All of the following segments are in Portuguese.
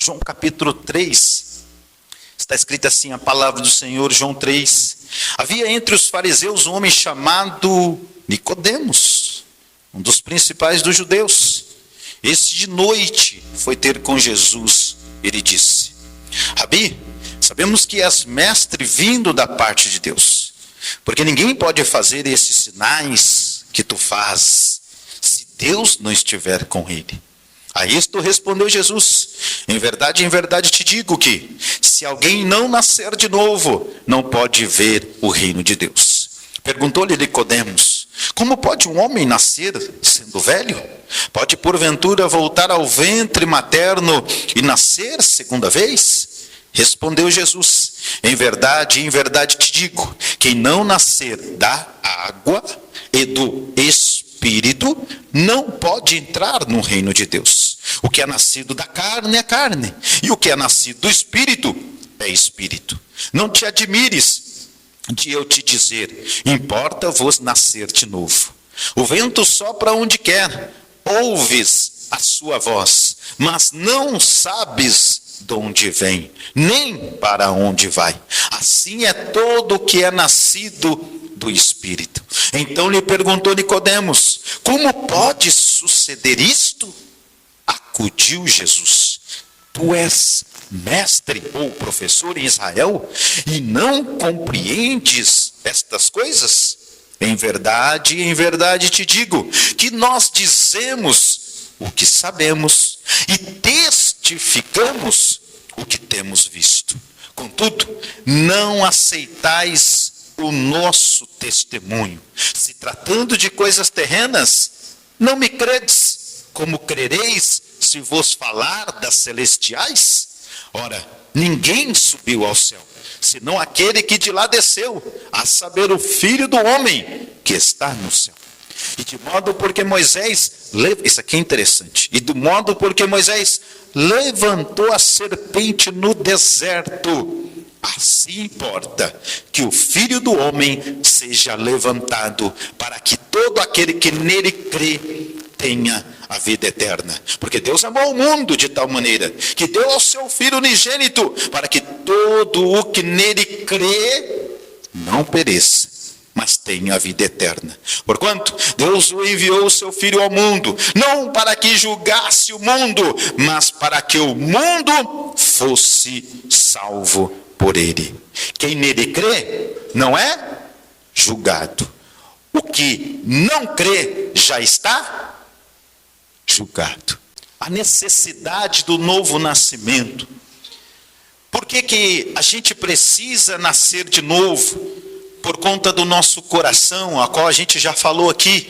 João capítulo 3, está escrito assim a palavra do Senhor, João 3. Havia entre os fariseus um homem chamado Nicodemos, um dos principais dos judeus. Este de noite foi ter com Jesus. Ele disse: Rabi, sabemos que és mestre vindo da parte de Deus, porque ninguém pode fazer esses sinais que tu fazes, se Deus não estiver com ele. A isto respondeu Jesus: em verdade te digo que, se alguém não nascer de novo, não pode ver o reino de Deus. Perguntou-lhe Nicodemos: como pode um homem nascer sendo velho? Pode porventura voltar ao ventre materno e nascer segunda vez? Respondeu Jesus: em verdade te digo, quem não nascer da água e do Espírito não pode entrar no reino de Deus. O que é nascido da carne é carne, e o que é nascido do Espírito é Espírito. Não te admires de eu te dizer: importa-vos nascer de novo. O vento sopra onde quer, ouves a sua voz, mas não sabes de onde vem, nem para onde vai. Assim é todo o que é nascido do Espírito. Então lhe perguntou Nicodemos: como pode suceder isto? Acudiu Jesus: tu és mestre ou professor em Israel e não compreendes estas coisas? Em verdade te digo que nós dizemos o que sabemos e testificamos o que temos visto. Contudo, não aceitais o nosso testemunho. Se tratando de coisas terrenas, não me credes. Como crereis se vos falar das celestiais? Ora, ninguém subiu ao céu, senão aquele que de lá desceu, a saber, o Filho do homem que está no céu. E de modo porque Moisés, isso aqui é interessante, e do modo porque Moisés levantou a serpente no deserto, assim importa que o Filho do homem seja levantado, para que todo aquele que nele crê tenha a vida eterna. Porque Deus amou o mundo de tal maneira que deu ao seu Filho unigênito, para que todo o que nele crê não pereça, mas tenha a vida eterna. Porquanto Deus o enviou o seu Filho ao mundo, não para que julgasse o mundo, mas para que o mundo fosse salvo por ele. Quem nele crê não é julgado. O que não crê já está julgado. A necessidade do novo nascimento. Por que a gente precisa nascer de novo? Por conta do nosso coração, a qual a gente já falou aqui,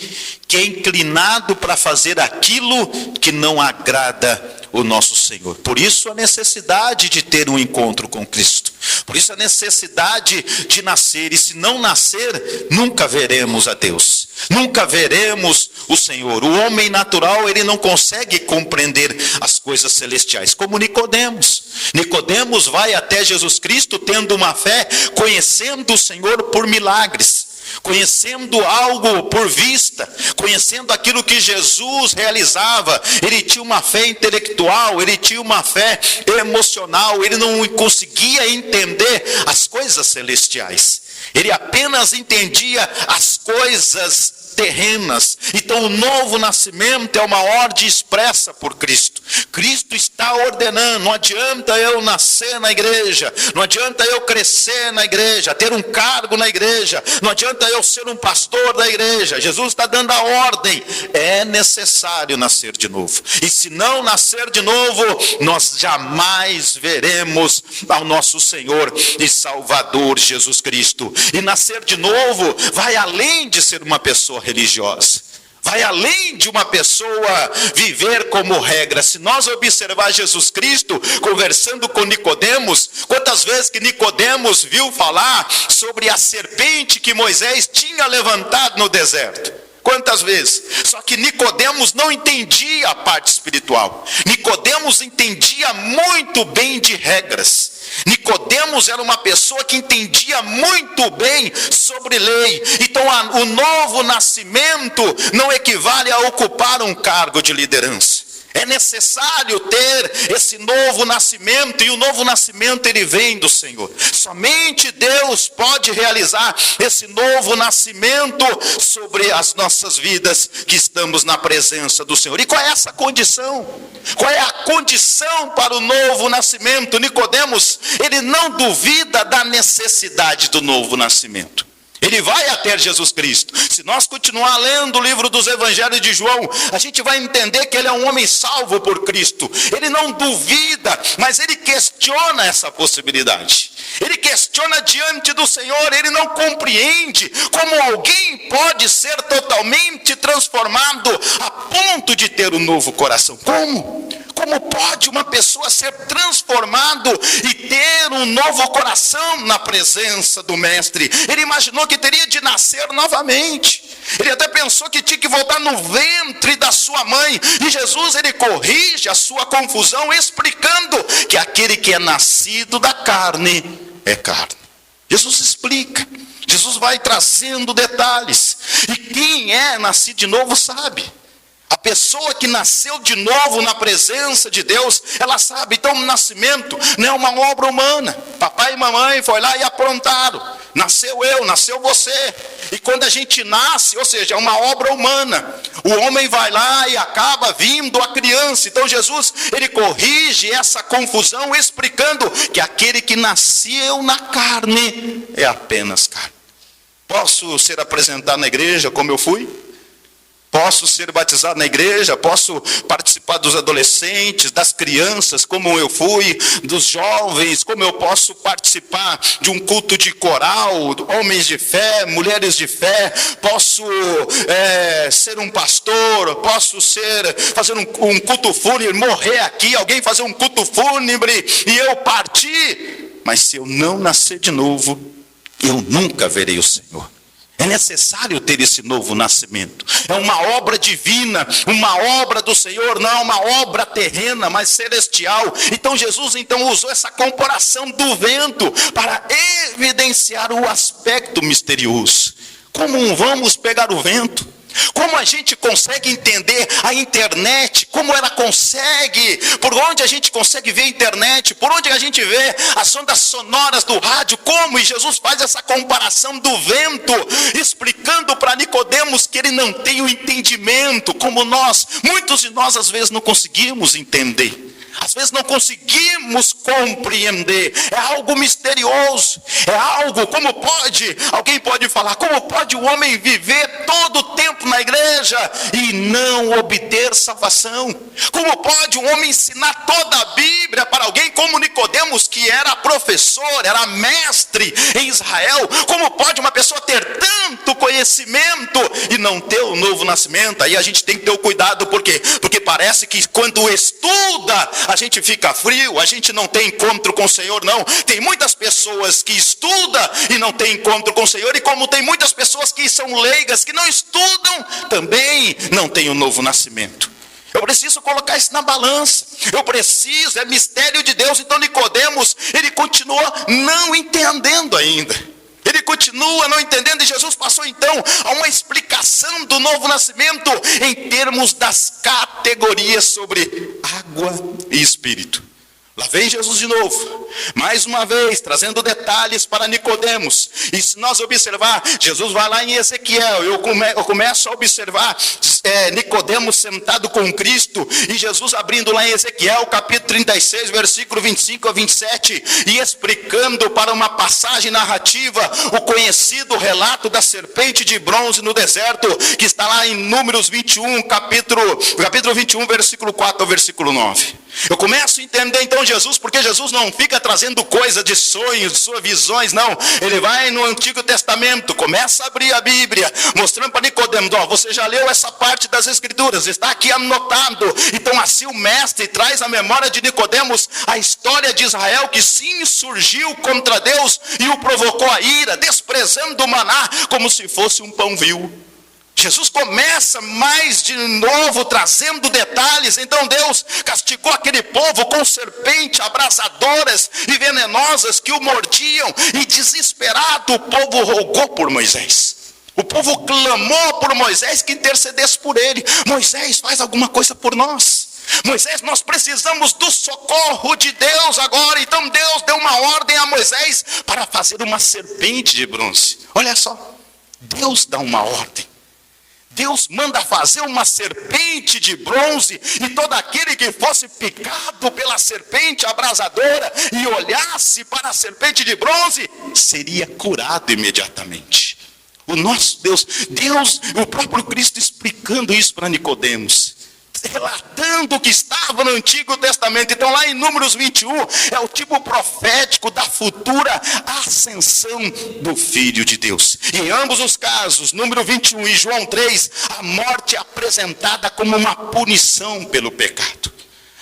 que é inclinado para fazer aquilo que não agrada o nosso Senhor. Por isso a necessidade de ter um encontro com Cristo. Por isso a necessidade de nascer. E se não nascer, nunca veremos a Deus. Nunca veremos o Senhor. O homem natural, ele não consegue compreender as coisas celestiais. Como Nicodemos. Nicodemos vai até Jesus Cristo tendo uma fé, conhecendo o Senhor por milagres, conhecendo algo por vista, conhecendo aquilo que Jesus realizava. Ele tinha uma fé intelectual, ele tinha uma fé emocional, ele não conseguia entender as coisas celestiais. Ele apenas entendia as coisas terrenas. Então o novo nascimento é uma ordem expressa por Cristo. Cristo está ordenando. Não adianta eu nascer na igreja, não adianta eu crescer na igreja, ter um cargo na igreja, não adianta eu ser um pastor da igreja. Jesus está dando a ordem. É necessário nascer de novo. E se não nascer de novo, nós jamais veremos ao nosso Senhor e Salvador Jesus Cristo. E nascer de novo vai além de ser uma pessoa religiosa, vai além de uma pessoa viver como regra. Se nós observar Jesus Cristo conversando com Nicodemos, quantas vezes que Nicodemos viu falar sobre a serpente que Moisés tinha levantado no deserto? Quantas vezes? Só que Nicodemos não entendia a parte espiritual. Nicodemos entendia muito bem de regras. Nicodemos era uma pessoa que entendia muito bem sobre lei. Então o novo nascimento não equivale a ocupar um cargo de liderança. É É necessário ter esse novo nascimento, e o novo nascimento ele vem do Senhor. Somente Deus pode realizar esse novo nascimento sobre as nossas vidas que estamos na presença do Senhor. E qual é essa condição? Qual é a condição para o novo nascimento? Nicodemos, ele não duvida da necessidade do novo nascimento. Ele vai até Jesus Cristo. Se nós continuar lendo o livro dos Evangelhos de João, a gente vai entender que ele é um homem salvo por Cristo. Ele não duvida, mas ele questiona essa possibilidade. Ele questiona diante do Senhor, ele não compreende como alguém pode ser totalmente transformado a ponto de ter um novo coração. Como? Como pode uma pessoa ser transformado e ter um novo coração na presença do Mestre? Ele imaginou que teria de nascer novamente. Ele até pensou que tinha que voltar no ventre da sua mãe. E Jesus, ele corrige a sua confusão, explicando que aquele que é nascido da carne é carne. Jesus explica. Jesus vai trazendo detalhes. E quem é nascido de novo sabe. A pessoa que nasceu de novo na presença de Deus, ela sabe. Então o nascimento não é uma obra humana. Papai e mamãe foi lá e aprontaram. Nasceu eu, nasceu você. E quando a gente nasce, ou seja, é uma obra humana. O homem vai lá e acaba vindo a criança. Então Jesus, ele corrige essa confusão, explicando que aquele que nasceu na carne é apenas carne. Posso ser apresentado na igreja como eu fui? Posso ser batizado na igreja, posso participar dos adolescentes, das crianças, como eu fui, dos jovens, como eu posso participar de um culto de coral, homens de fé, mulheres de fé, posso ser um pastor, posso fazer um culto fúnebre, morrer aqui, alguém fazer um culto fúnebre e eu partir. Mas se eu não nascer de novo, eu nunca verei o Senhor. É necessário ter esse novo nascimento. É uma obra divina, uma obra do Senhor, não é uma obra terrena, mas celestial. Então Jesus usou essa comparação do vento para evidenciar o aspecto misterioso. Como vamos pegar o vento? Como a gente consegue entender a internet? Como ela consegue? Por onde a gente consegue ver a internet? Por onde a gente vê as ondas sonoras do rádio? Como? E Jesus faz essa comparação do vento, explicando para Nicodemos que ele não tem o entendimento, como muitos de nós às vezes não conseguimos entender. Às vezes não conseguimos compreender. É algo misterioso. É algo, como pode? Alguém pode falar, como pode o homem viver todo o tempo na igreja e não obter salvação? Como pode um homem ensinar toda a Bíblia para alguém como Nicodemos, que era professor, era mestre em Israel? Como pode uma pessoa ter tanto conhecimento e não ter o novo nascimento? Aí a gente tem que ter o cuidado, por quê? Porque parece que quando estuda, a gente fica frio, a gente não tem encontro com o Senhor, não. Tem muitas pessoas que estudam e não tem encontro com o Senhor, e como tem muitas pessoas que são leigas, que não estudam, também não tem o novo nascimento. Eu preciso colocar isso na balança. É mistério de Deus. Então Nicodemos, ele continua não entendendo ainda. Ele continua não entendendo, e Jesus passou então a uma explicação do novo nascimento em termos das categorias sobre água e espírito. Lá vem Jesus de novo, mais uma vez, trazendo detalhes para Nicodemos. E se nós observar, Jesus vai lá em Ezequiel, eu começo a observar Nicodemos sentado com Cristo, e Jesus abrindo lá em Ezequiel, capítulo 36, versículo 25 a 27, e explicando para uma passagem narrativa, o conhecido relato da serpente de bronze no deserto, que está lá em Números 21, capítulo 21, versículo 4 ao versículo 9. Eu começo a entender então Jesus, porque Jesus não fica trazendo coisa de sonhos, de suas visões, não. Ele vai no Antigo Testamento, começa a abrir a Bíblia, mostrando para Nicodemos, você já leu essa parte das Escrituras, está aqui anotado. Então assim o mestre traz à memória de Nicodemos a história de Israel, que sim surgiu contra Deus e o provocou a ira, desprezando o maná como se fosse um pão vil. Jesus começa mais de novo trazendo detalhes. Então Deus castigou aquele povo com serpentes abrasadoras e venenosas que o mordiam, e desesperado o povo rogou por Moisés. O povo clamou por Moisés que intercedesse por ele. Moisés, faz alguma coisa por nós. Moisés, nós precisamos do socorro de Deus agora. Então Deus deu uma ordem a Moisés para fazer uma serpente de bronze. Olha só, Deus dá uma ordem. Deus manda fazer uma serpente de bronze, e todo aquele que fosse picado pela serpente abrasadora e olhasse para a serpente de bronze, seria curado imediatamente. O nosso Deus, o próprio Cristo explicando isso para Nicodemos, relatando o que estava no Antigo Testamento. Então lá em Números 21, é o tipo profético da futura ascensão do Filho de Deus. E em ambos os casos, número 21 e João 3, a morte é apresentada como uma punição pelo pecado.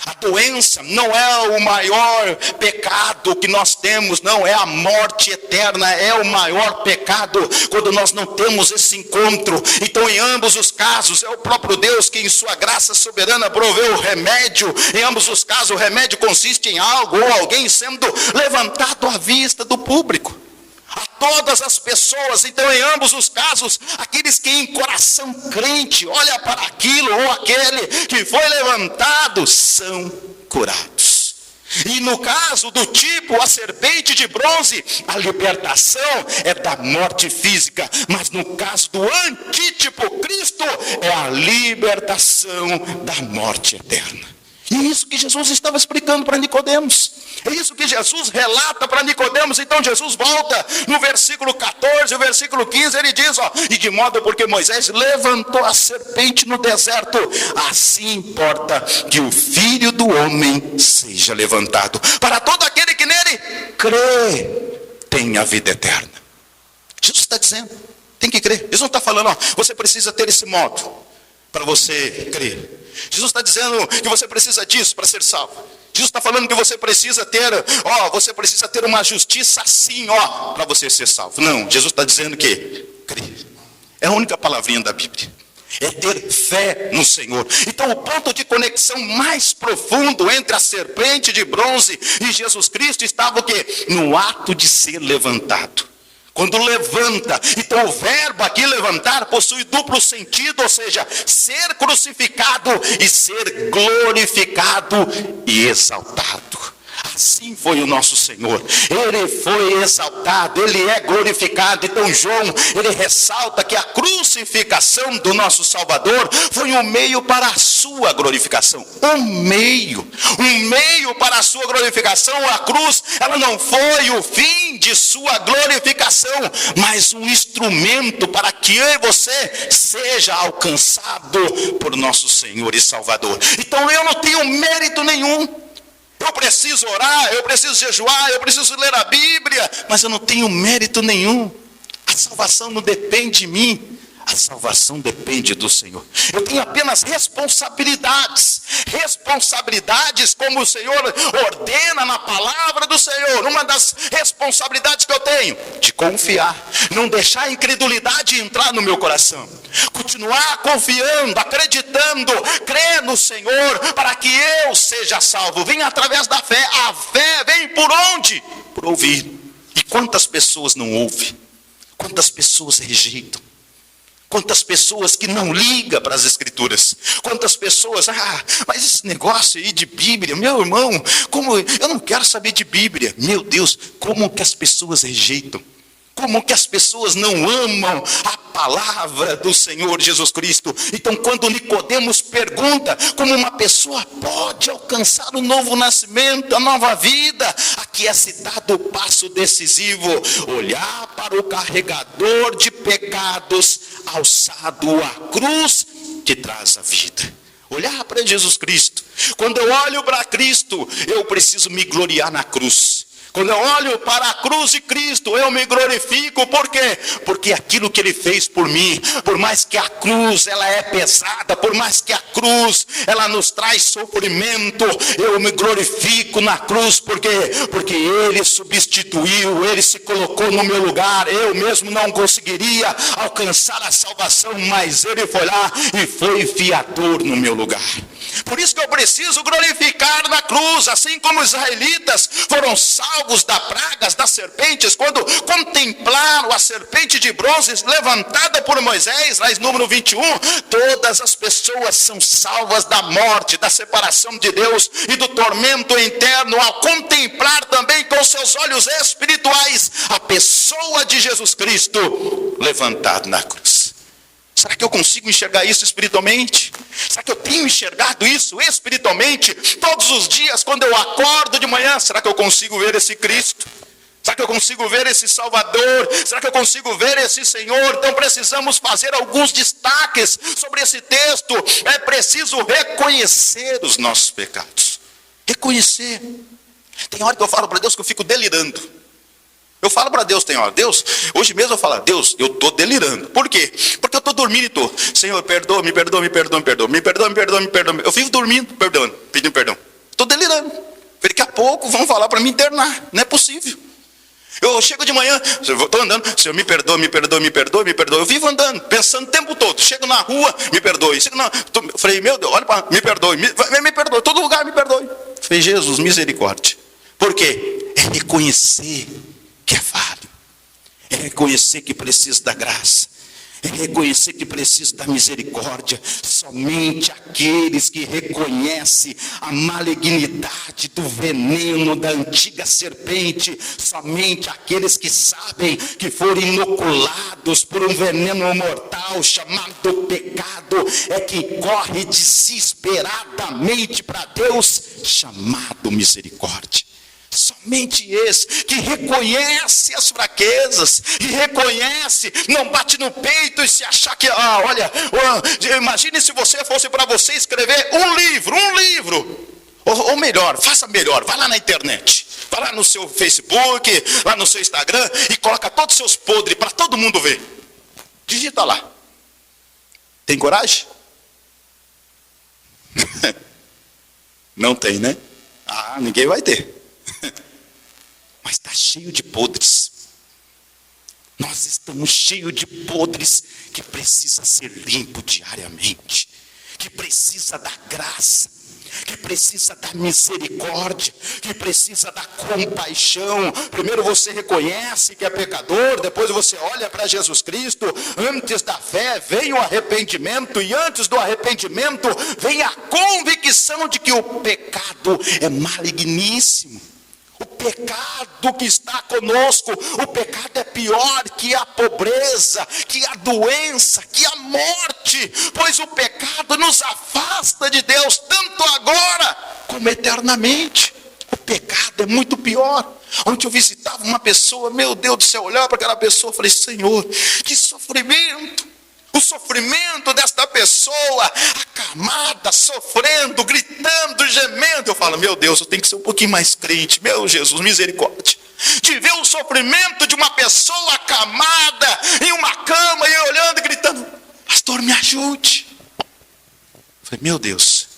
A doença não é o maior pecado que nós temos, não, é a morte eterna, é o maior pecado quando nós não temos esse encontro. Então em ambos os casos, é o próprio Deus que em sua graça soberana proveu o remédio. Em ambos os casos, o remédio consiste em algo ou alguém sendo levantado à vista do público, a todas as pessoas. Então em ambos os casos, aqueles que em coração crente olha para aquilo ou aquele que foi levantado são curados. E no caso do tipo a serpente de bronze, a libertação é da morte física, mas no caso do antítipo Cristo, é a libertação da morte eterna. E é isso que Jesus estava explicando para Nicodemos. É isso que Jesus relata para Nicodemos. Então Jesus volta no versículo 14, o versículo 15, ele diz, e de modo porque Moisés levantou a serpente no deserto, assim importa que o Filho do Homem seja levantado, para todo aquele que nele crê, tenha a vida eterna. Jesus está dizendo, tem que crer. Jesus não está falando, você precisa ter esse modo para você crer. Jesus está dizendo que você precisa disso para ser salvo. Jesus está falando que você precisa ter uma justiça assim, para você ser salvo. Não, Jesus está dizendo que crer. É a única palavrinha da Bíblia. É ter fé no Senhor. Então o ponto de conexão mais profundo entre a serpente de bronze e Jesus Cristo estava o quê? No ato de ser levantado. Quando levanta, então o verbo aqui levantar possui duplo sentido, ou seja, ser crucificado e ser glorificado e exaltado. Assim foi o nosso Senhor, ele foi exaltado, ele é glorificado. Então João, ele ressalta que a crucificação do nosso Salvador foi um meio para a sua glorificação. Um meio para a sua glorificação. A cruz, ela não foi o fim de sua glorificação, mas um instrumento para que eu e você seja alcançado por nosso Senhor e Salvador. Então eu não tenho mérito nenhum. Eu preciso orar, eu preciso jejuar, eu preciso ler a Bíblia, mas eu não tenho mérito nenhum. A salvação não depende de mim, a salvação depende do Senhor. Eu tenho apenas responsabilidades como o Senhor ordena na palavra do Senhor. Uma das responsabilidades que eu tenho, de confiar, não deixar a incredulidade entrar no meu coração, continuar confiando, acreditando, crer no Senhor, para que eu seja salvo. Vem através da fé. A fé vem por onde? Por ouvir. E quantas pessoas não ouvem? Quantas pessoas rejeitam? Quantas pessoas que não ligam para as Escrituras? Quantas pessoas, mas esse negócio aí de Bíblia, meu irmão, como eu não quero saber de Bíblia. Meu Deus, como que as pessoas rejeitam? Como que as pessoas não amam a palavra do Senhor Jesus Cristo? Então quando Nicodemos pergunta como uma pessoa pode alcançar o novo nascimento, a nova vida, aqui é citado o passo decisivo: olhar para o carregador de pecados alçado à cruz que traz a vida. Olhar para Jesus Cristo. Quando eu olho para Cristo, eu preciso me gloriar na cruz. Quando eu olho para a cruz de Cristo, eu me glorifico. Por quê? Porque aquilo que Ele fez por mim, por mais que a cruz ela é pesada, por mais que a cruz ela nos traz sofrimento, eu me glorifico na cruz. Por quê? Porque Ele substituiu, Ele se colocou no meu lugar. Eu mesmo não conseguiria alcançar a salvação, mas Ele foi lá e foi fiador no meu lugar. Por isso que eu preciso glorificar na cruz, assim como os israelitas foram salvos salvos das pragas das serpentes, quando contemplaram a serpente de bronze levantada por Moisés, lá em Número 21, todas as pessoas são salvas da morte, da separação de Deus e do tormento interno, ao contemplar também com seus olhos espirituais a pessoa de Jesus Cristo levantado na cruz. Será que eu consigo enxergar isso espiritualmente? Será que eu tenho enxergado isso espiritualmente todos os dias quando eu acordo de manhã? Será que eu consigo ver esse Cristo? Será que eu consigo ver esse Salvador? Será que eu consigo ver esse Senhor? Então precisamos fazer alguns destaques sobre esse texto. É preciso reconhecer os nossos pecados. Reconhecer. Tem hora que eu falo para Deus que eu fico delirando. Eu falo para Deus, tem hora, Deus, hoje mesmo eu falo, Deus, eu estou delirando. Por quê? Porque eu estou dormindo e estou, Senhor, perdoa, me perdoa, me perdoa, me perdoa, me perdoa, me perdoa, me perdoa. Eu fico dormindo, perdoando, pedindo perdão. Estou delirando. Daqui a pouco vão falar para me internar, não é possível. Eu chego de manhã, estou andando, Senhor, me perdoa, me perdoa, me perdoa, me perdoa. Eu vivo andando, pensando o tempo todo. Chego na rua, me perdoe. Falei, meu Deus, olha para me perdoe, me perdoe, todo lugar me perdoe. Falei, Jesus, misericórdia. Por quê? É reconhecer que é falho, é reconhecer que precisa da graça, é reconhecer que precisa da misericórdia. Somente aqueles que reconhecem a malignidade do veneno da antiga serpente, somente aqueles que sabem que foram inoculados por um veneno mortal chamado pecado, é que corre desesperadamente para Deus, chamado misericórdia. Somente esse que reconhece as fraquezas e reconhece, não bate no peito e se achar que, imagine se você fosse para você escrever um livro, ou melhor, faça melhor, vai lá na internet, vai lá no seu Facebook, lá no seu Instagram e coloca todos os seus podres para todo mundo ver. Digita lá. Tem coragem? Não tem, né? Ninguém vai ter. Mas está cheio de podres. Nós estamos cheios de podres que precisa ser limpo diariamente, que precisa da graça, que precisa da misericórdia, que precisa da compaixão. Primeiro você reconhece que é pecador, depois você olha para Jesus Cristo. Antes da fé vem o arrependimento, e antes do arrependimento vem a convicção de que o pecado é maligníssimo. O pecado que está conosco, o pecado é pior que a pobreza, que a doença, que a morte, pois o pecado nos afasta de Deus, tanto agora como eternamente. O pecado é muito pior. Ontem eu visitava uma pessoa, meu Deus do céu, eu olhava para aquela pessoa e falei, Senhor, que sofrimento. O sofrimento desta pessoa, acamada, sofrendo, gritando, gemendo. Eu falo, meu Deus, eu tenho que ser um pouquinho mais crente. Meu Jesus, misericórdia. De ver o sofrimento de uma pessoa acamada em uma cama e olhando e gritando, pastor, me ajude. Eu falei, meu Deus,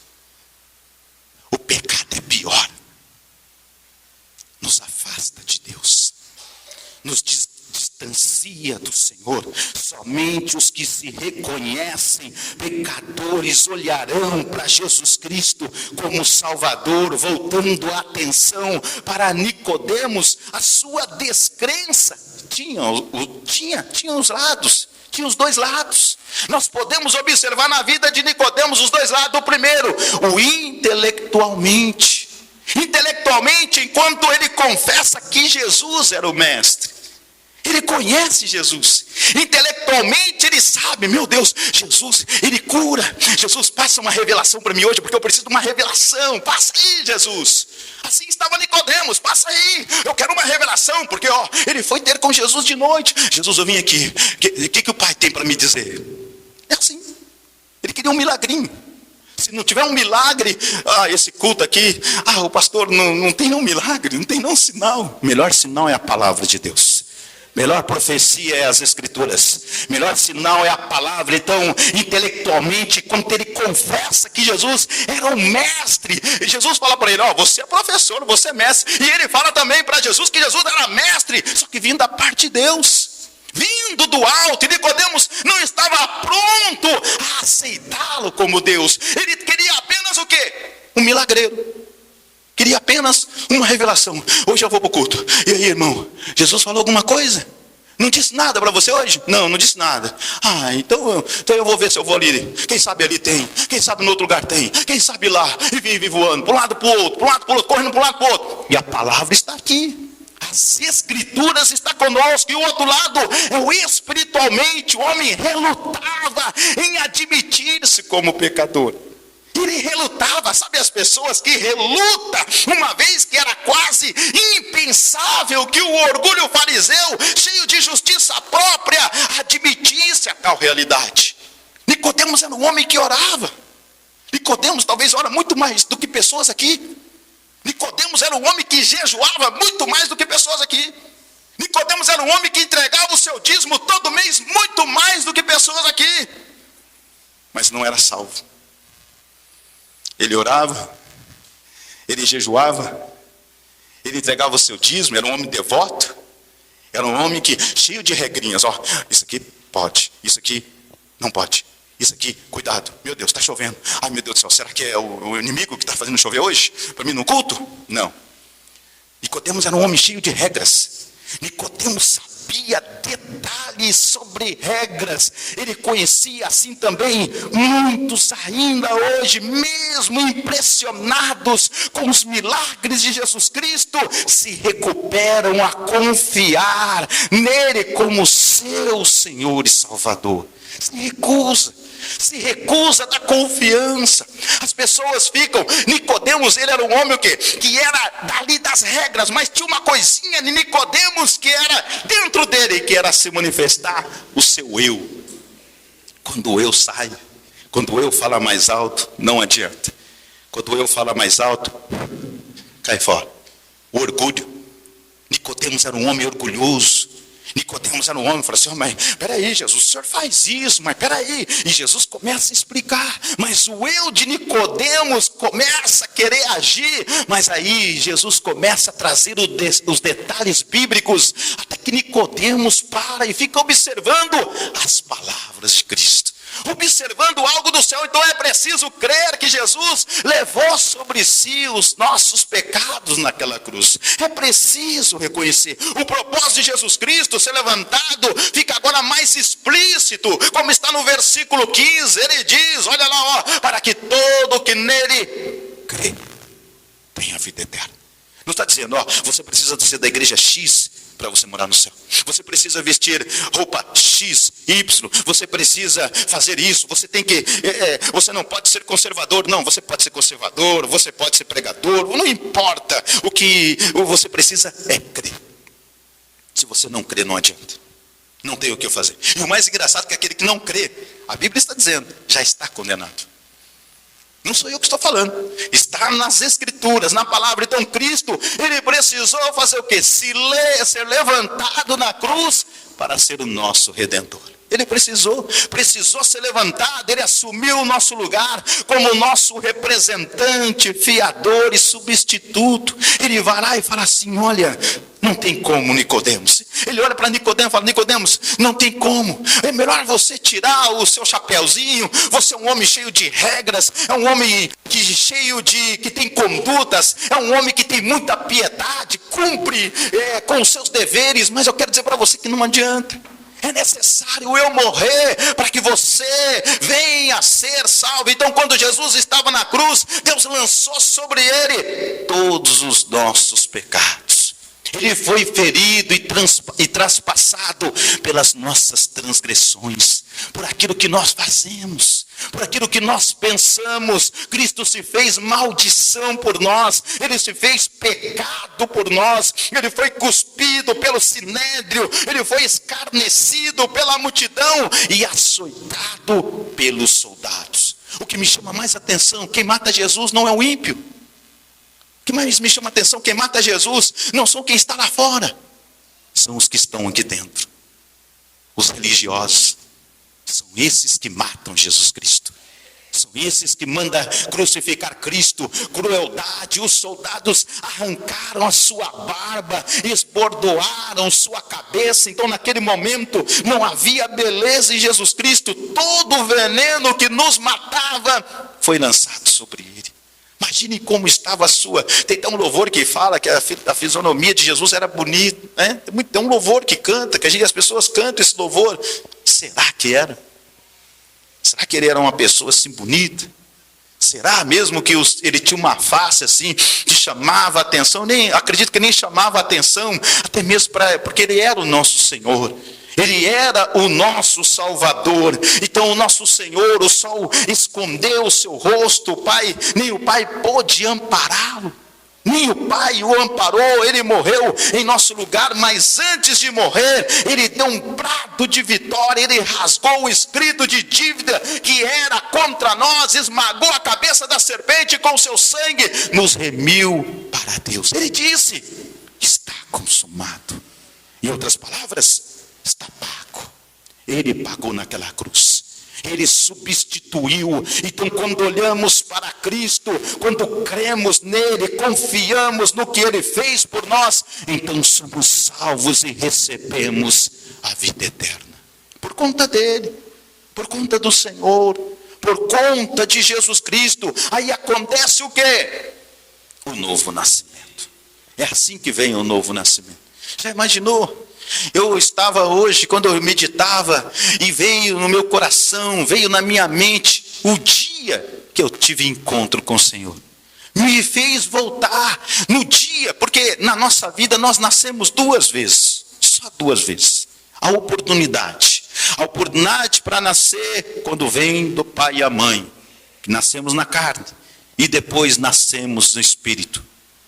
o pecado é pior. Nos afasta de Deus. Nos distancia do Senhor. Somente os que se reconhecem pecadores olharão para Jesus Cristo como Salvador. Voltando a atenção para Nicodemos, a sua descrença tinha os lados, tinha os dois lados. Nós podemos observar na vida de Nicodemos os dois lados. O primeiro, o intelectualmente, enquanto ele confessa que Jesus era o mestre. Ele conhece Jesus, intelectualmente ele sabe, meu Deus, Jesus, ele cura. Jesus, passa uma revelação para mim hoje, porque eu preciso de uma revelação. Passa aí, Jesus. Assim estava Nicodemos, passa aí, eu quero uma revelação, porque ele foi ter com Jesus de noite. Jesus, eu vim aqui, o que o Pai tem para me dizer? É assim, ele queria um milagrinho. Se não tiver um milagre, esse culto aqui, o pastor não tem nenhum milagre, não tem nenhum sinal. O melhor sinal é a palavra de Deus. Melhor profecia é as escrituras. Melhor sinal é a palavra. Então, intelectualmente, quando ele confessa que Jesus era o mestre, Jesus fala para ele, você é professor, você é mestre. E ele fala também para Jesus que Jesus era mestre, só que vindo da parte de Deus, vindo do alto. E Nicodemos não estava pronto a aceitá-lo como Deus. Ele queria apenas o quê? Um milagreiro. Queria apenas uma revelação. Hoje eu vou para o culto. E aí, irmão, Jesus falou alguma coisa? Não disse nada para você hoje? Não, não disse nada. Então eu vou ver se eu vou ali. Quem sabe ali tem. Quem sabe no outro lugar tem. Quem sabe lá. E vem voando para um lado para o outro. Para um lado para o outro. Correndo para um lado para o outro. E a palavra está aqui. As escrituras estão conosco. E o outro lado é o espiritualmente. O homem relutava em admitir-se como pecador. Ele relutava, sabe as pessoas que relutam, uma vez que era quase impensável que o orgulho fariseu, cheio de justiça própria, admitisse a tal realidade. Nicodemos era um homem que orava. Nicodemos talvez ora muito mais do que pessoas aqui. Nicodemos era um homem que jejuava muito mais do que pessoas aqui. Nicodemos era um homem que entregava o seu dízimo todo mês muito mais do que pessoas aqui. Mas não era salvo. Ele orava, ele jejuava, ele entregava o seu dízimo, era um homem devoto, era um homem que, cheio de regrinhas, isso aqui pode, isso aqui não pode, isso aqui, cuidado, meu Deus, está chovendo, ai meu Deus do céu, será que é o inimigo que está fazendo chover hoje, para mim no culto? Não. Nicodemos era um homem cheio de regras. Nicodemos sabia detalhes sobre regras. Ele conhecia assim também muitos ainda hoje, mesmo impressionados com os milagres de Jesus Cristo, se recuperam a confiar nele como seu Senhor e Salvador. Se recusa da confiança. As pessoas ficam, Nicodemos, ele era um homem que era dali das regras, mas tinha uma coisinha de Nicodemos que era dentro dele, que era se manifestar o seu eu. Quando o eu sai, quando o eu fala mais alto, não adianta. Quando o eu fala mais alto, cai fora. O orgulho. Nicodemos era um homem orgulhoso. Nicodemos era um homem, falou assim, mas peraí, Jesus, o senhor faz isso, mas peraí. E Jesus começa a explicar, mas o eu de Nicodemos começa a querer agir, mas aí Jesus começa a trazer os detalhes bíblicos, até que Nicodemos para e fica observando as palavras de Cristo. Observando algo do céu. Então é preciso crer que Jesus levou sobre si os nossos pecados naquela cruz. É preciso reconhecer o propósito de Jesus Cristo ser levantado, fica agora mais explícito, como está no versículo 15. Ele diz, olha lá, para que todo que nele crê tenha vida eterna. Não está dizendo, você precisa ser da igreja X para você morar no céu. Você precisa vestir roupa X, Y. Você precisa fazer isso. Você tem que, você não pode ser conservador. Não, você pode ser conservador. Você pode ser pregador. Não importa. O que você precisa é crer. Se você não crê, não adianta. Não tem o que fazer. E o mais engraçado é que aquele que não crê, a Bíblia está dizendo, já está condenado. Não sou eu que estou falando. Está nas escrituras, na palavra. Então Cristo, ele precisou fazer o quê? Ser levantado na cruz para ser o nosso Redentor. Ele precisou ser levantado, ele assumiu o nosso lugar como o nosso representante, fiador e substituto. Ele vai lá e fala assim, olha, não tem como, Nicodemos. Ele olha para Nicodemos e fala, Nicodemos, não tem como. É melhor você tirar o seu chapéuzinho. Você é um homem cheio de regras, é um homem que tem condutas, é um homem que tem muita piedade, cumpre com os seus deveres, mas eu quero dizer para você que não adianta. É necessário eu morrer para que você venha a ser salvo. Então quando Jesus estava na cruz, Deus lançou sobre ele todos os nossos pecados. Ele foi ferido e traspassado pelas nossas transgressões, por aquilo que nós fazemos, por aquilo que nós pensamos. Cristo se fez maldição por nós, ele se fez pecado por nós, ele foi cuspido pelo sinédrio, ele foi escarnecido pela multidão e açoitado pelos soldados. O que me chama mais atenção, quem mata Jesus não é o ímpio. O que mais me chama a atenção, quem mata Jesus não são quem está lá fora, são os que estão aqui dentro. Os religiosos, são esses que matam Jesus Cristo. São esses que mandam crucificar Cristo. Crueldade, os soldados arrancaram a sua barba, esbordoaram sua cabeça. Então naquele momento não havia beleza em Jesus Cristo. Todo o veneno que nos matava foi lançado sobre ele. Imagine como estava a sua. Tem até um louvor que fala que a fisionomia de Jesus era bonita, né? Tem um louvor que canta, que as pessoas cantam esse louvor. Será que era? Será que ele era uma pessoa assim bonita? Será mesmo que ele tinha uma face assim que chamava a atenção? Acredito que nem chamava a atenção, até mesmo porque ele era o nosso Senhor. Ele era o nosso Salvador. Então o nosso Senhor, o sol escondeu o seu rosto, nem o Pai pôde ampará-lo. Nem o Pai o amparou, ele morreu em nosso lugar, mas antes de morrer, ele deu um brado de vitória, ele rasgou o escrito de dívida que era contra nós, esmagou a cabeça da serpente com o seu sangue, nos remiu para Deus. Ele disse: está consumado. Em outras palavras, está pago. Ele pagou naquela cruz. Ele substituiu. Então quando olhamos para Cristo, quando cremos nele, confiamos no que ele fez por nós, então somos salvos e recebemos a vida eterna. Por conta dele, por conta do Senhor, por conta de Jesus Cristo. Aí acontece o quê? O novo nascimento. É assim que vem o novo nascimento. Já imaginou? Eu estava hoje, quando eu meditava, e veio no meu coração, veio na minha mente, o dia que eu tive encontro com o Senhor. Me fez voltar no dia, porque na nossa vida nós nascemos 2 vezes, só 2 vezes. A oportunidade para nascer quando vem do pai e a mãe, que nascemos na carne, e depois nascemos no Espírito.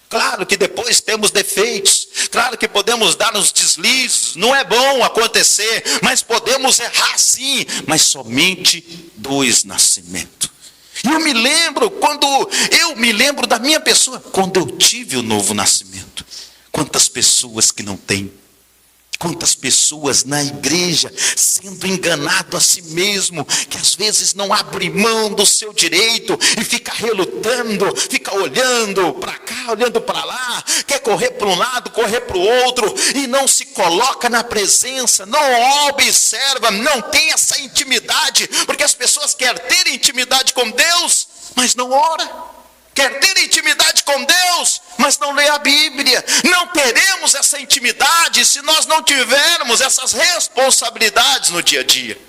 Claro que depois temos defeitos, claro que podemos dar uns deslizes, não é bom acontecer, mas podemos errar sim, mas somente 2 nascimentos. E eu me lembro da minha pessoa, quando eu tive o novo nascimento. Quantas pessoas que não têm, quantas pessoas na igreja sendo enganado a si mesmo, que às vezes não abre mão do seu direito e fica relutando, fica olhando para cá, olhando para lá, quer correr para um lado, correr para o outro, e não se coloca na presença, não observa, não tem essa intimidade, porque as pessoas querem ter intimidade com Deus, mas não ora. Quer ter intimidade com Deus, mas não lê a Bíblia. Não teremos essa intimidade se nós não tivermos essas responsabilidades no dia a dia.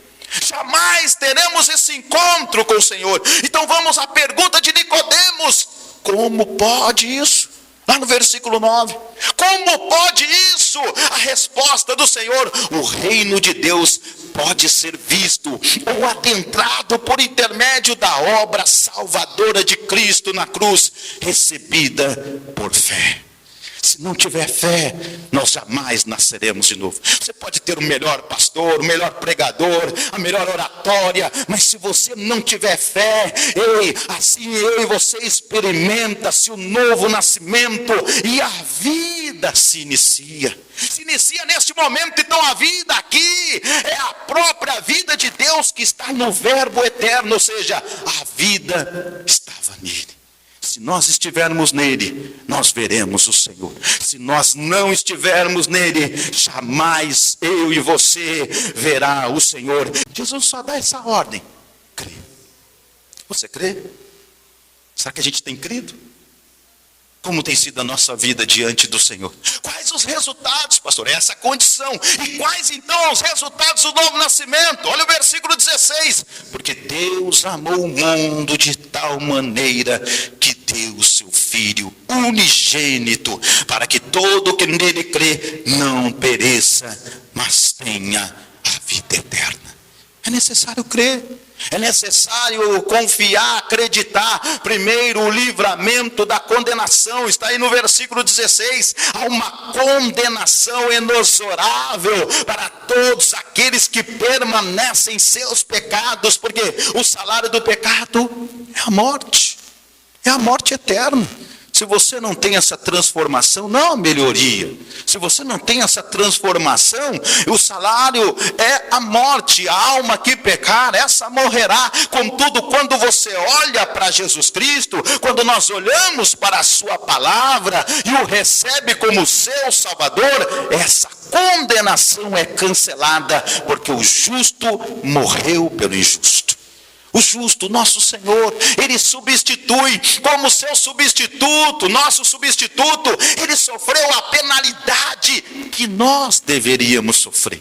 Jamais teremos esse encontro com o Senhor. Então vamos à pergunta de Nicodemos: como pode isso? Lá no versículo 9. Como pode isso? A resposta do Senhor: o reino de Deus pode ser visto ou adentrado por intermédio da obra salvadora de Cristo na cruz, recebida por fé. Se não tiver fé, nós jamais nasceremos de novo. Você pode ter o melhor pastor, o melhor pregador, a melhor oratória, mas se você não tiver fé, assim eu e você experimenta-se o novo nascimento e a vida se inicia. Se inicia neste momento. Então a vida aqui é a própria vida de Deus que está no Verbo eterno, ou seja, a vida estava nele. Se nós estivermos nele, nós veremos o Senhor. Se nós não estivermos nele, jamais eu e você verá o Senhor. Jesus só dá essa ordem: crê. Você crê? Será que a gente tem crido? Como tem sido a nossa vida diante do Senhor? Quais os resultados, pastor? Essa condição. E quais então os resultados do novo nascimento? Olha o versículo 16. Porque Deus amou o mundo de tal maneira que deu o seu Filho unigênito, para que todo que nele crê não pereça, mas tenha a vida eterna. É necessário crer. É necessário confiar, acreditar. Primeiro, o livramento da condenação. Está aí no versículo 16. Há uma condenação inexorável para todos aqueles que permanecem em seus pecados. Porque o salário do pecado é a morte. É a morte eterna. Se você não tem essa transformação, não a melhoria. Se você não tem essa transformação, o salário é a morte. A alma que pecar, essa morrerá. Contudo, quando você olha para Jesus Cristo, quando nós olhamos para a sua palavra e o recebe como seu Salvador, essa condenação é cancelada, porque o justo morreu pelo injusto. O justo, nosso Senhor, Ele substitui como seu substituto, nosso substituto. Ele sofreu a penalidade que nós deveríamos sofrer.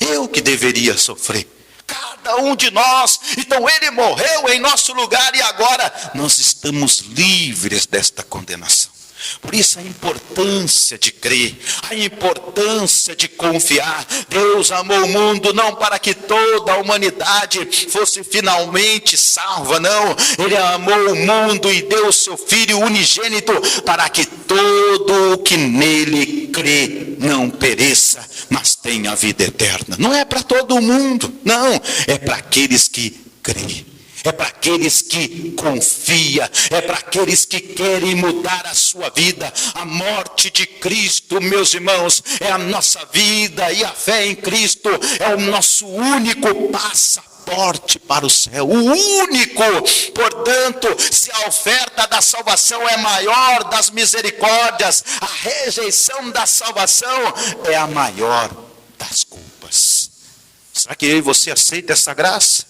Eu que deveria sofrer. Cada um de nós. Então Ele morreu em nosso lugar e agora nós estamos livres desta condenação. Por isso a importância de crer, a importância de confiar. Deus amou o mundo não para que toda a humanidade fosse finalmente salva, não. Ele amou o mundo e deu o seu Filho unigênito para que todo o que nele crê não pereça, mas tenha a vida eterna. Não é para todo mundo, não. É para aqueles que creem. É para aqueles que confiam, é para aqueles que querem mudar a sua vida. A morte de Cristo, meus irmãos, é a nossa vida, e a fé em Cristo é o nosso único passaporte para o céu, o único. Portanto, se a oferta da salvação é maior das misericórdias, a rejeição da salvação é a maior das culpas. Será que eu e você aceita essa graça?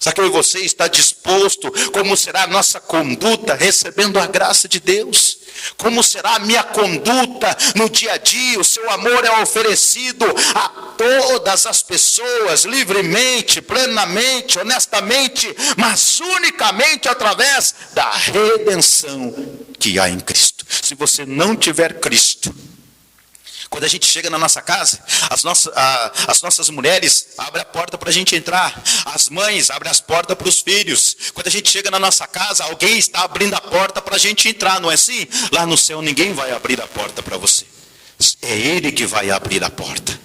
Será que eu e você está disposto? Como será a nossa conduta recebendo a graça de Deus? Como será a minha conduta no dia a dia? O seu amor é oferecido a todas as pessoas, livremente, plenamente, honestamente, mas unicamente através da redenção que há em Cristo. Se você não tiver Cristo, quando a gente chega na nossa casa, as nossas mulheres abrem a porta para a gente entrar. As mães abrem as portas para os filhos. Quando a gente chega na nossa casa, alguém está abrindo a porta para a gente entrar, não é assim? Lá no céu ninguém vai abrir a porta para você. É Ele que vai abrir a porta.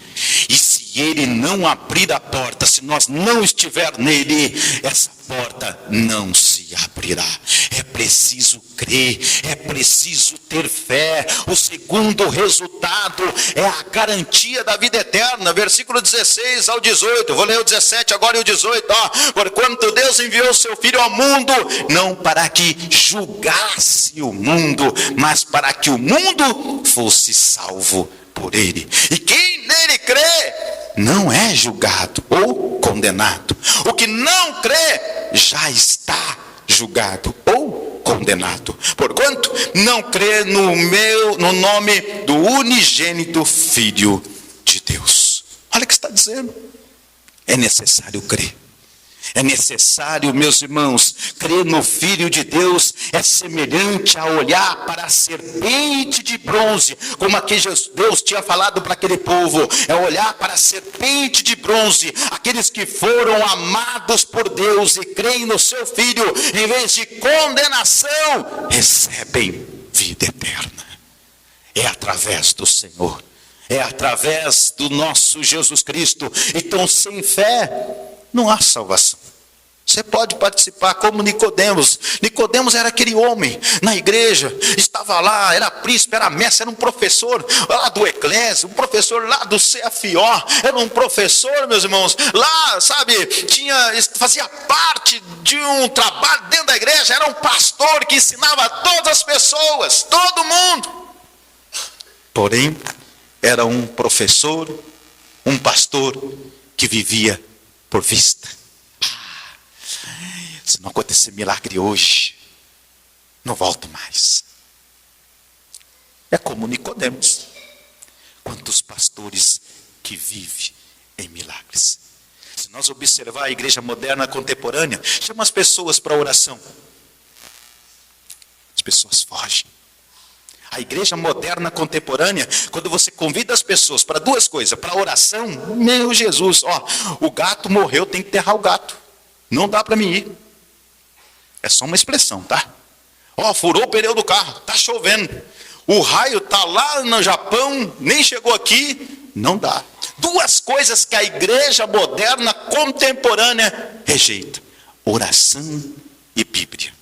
E se Ele não abrir a porta, se nós não estiver nele, essa porta não se abrirá. É preciso crer, é preciso ter fé. O segundo resultado é a garantia da vida eterna. Versículo 16 ao 18. Vou ler o 17 agora e o 18. Porquanto Deus enviou o seu Filho ao mundo, não para que julgasse o mundo, mas para que o mundo fosse salvo por ele. E quem nele crê não é julgado ou condenado. O que não crê já está julgado ou condenado, porquanto não crê no nome do unigênito Filho de Deus. Olha o que está dizendo. É necessário crer. É necessário, meus irmãos, crer no Filho de Deus é semelhante a olhar para a serpente de bronze, como aqui Deus tinha falado para aquele povo. É olhar para a serpente de bronze. Aqueles que foram amados por Deus e creem no seu Filho, em vez de condenação, recebem vida eterna. É através do Senhor, é através do nosso Jesus Cristo. Então, sem fé não há salvação. Você pode participar como Nicodemos. Nicodemos era aquele homem na igreja, estava lá, era príncipe, era mestre, era um professor lá do Eclésio, um professor lá do CFO, era um professor, meus irmãos, lá, sabe, fazia parte de um trabalho dentro da igreja, era um pastor que ensinava a todas as pessoas, todo mundo. Porém, era um professor, um pastor que vivia por vista. Se não acontecer milagre hoje, não volto mais. É como Nicodemos. Quantos pastores que vivem em milagres. Se nós observar a igreja moderna contemporânea, chama as pessoas para oração. As pessoas fogem. A igreja moderna contemporânea, quando você convida as pessoas para duas coisas, para oração, meu Jesus, o gato morreu, tem que enterrar o gato. Não dá para mim ir. É só uma expressão, tá? Furou o pneu do carro, tá chovendo. O raio tá lá no Japão, nem chegou aqui, não dá. Duas coisas que a igreja moderna contemporânea rejeita: oração e Bíblia.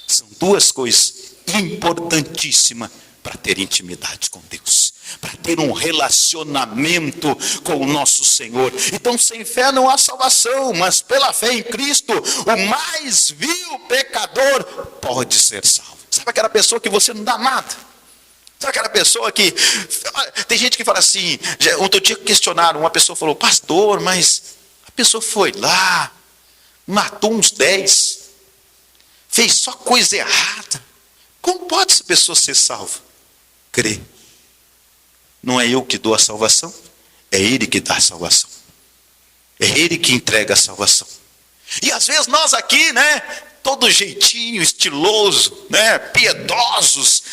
São duas coisas importantíssimas para ter intimidade com Deus, para ter um relacionamento com o nosso Senhor. Então, sem fé não há salvação, mas pela fé em Cristo, o mais vil pecador pode ser salvo. Sabe aquela pessoa que você não dá nada? Sabe aquela pessoa que... Tem gente que fala assim, outro dia questionaram, uma pessoa falou: pastor, mas a pessoa foi lá, matou uns 10, fez só coisa errada. Como pode essa pessoa ser salva? Crê. Não é eu que dou a salvação, é Ele que dá a salvação. É Ele que entrega a salvação. E às vezes nós aqui, né, todo jeitinho, estiloso, né, piedosos,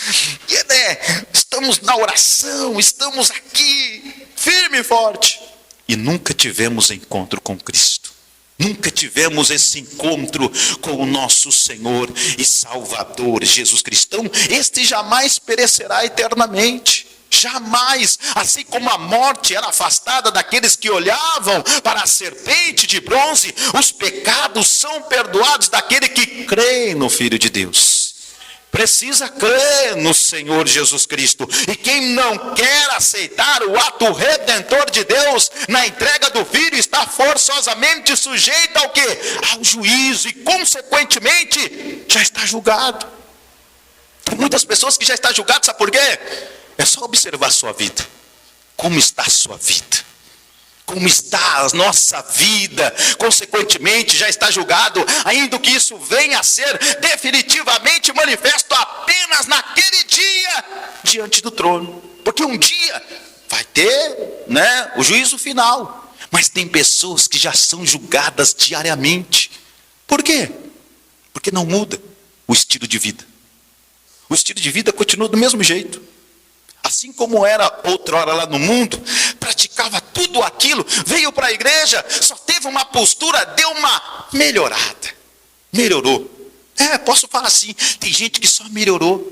e, né, estamos na oração, estamos aqui, firme e forte, e nunca tivemos encontro com Cristo. Nunca tivemos esse encontro com o nosso Senhor e Salvador Jesus Cristo. Então, este jamais perecerá eternamente. Jamais, assim como a morte era afastada daqueles que olhavam para a serpente de bronze, os pecados são perdoados daquele que crê no Filho de Deus. Precisa crer no Senhor Jesus Cristo. E quem não quer aceitar o ato redentor de Deus na entrega do Filho está forçosamente sujeito ao quê? Ao juízo, e consequentemente já está julgado. Tem muitas pessoas que já estão julgadas, sabe por quê? É só observar a sua vida. Como está a sua vida? Como está a nossa vida? Consequentemente, já está julgado, ainda que isso venha a ser definitivamente manifesto apenas naquele dia, diante do trono. Porque um dia vai ter, né, o juízo final. Mas tem pessoas que já são julgadas diariamente. Por quê? Porque não muda o estilo de vida. O estilo de vida continua do mesmo jeito. Assim como era outrora lá no mundo, praticava tudo aquilo, veio para a igreja, só teve uma postura, deu uma melhorada. Melhorou. Posso falar assim, tem gente que só melhorou,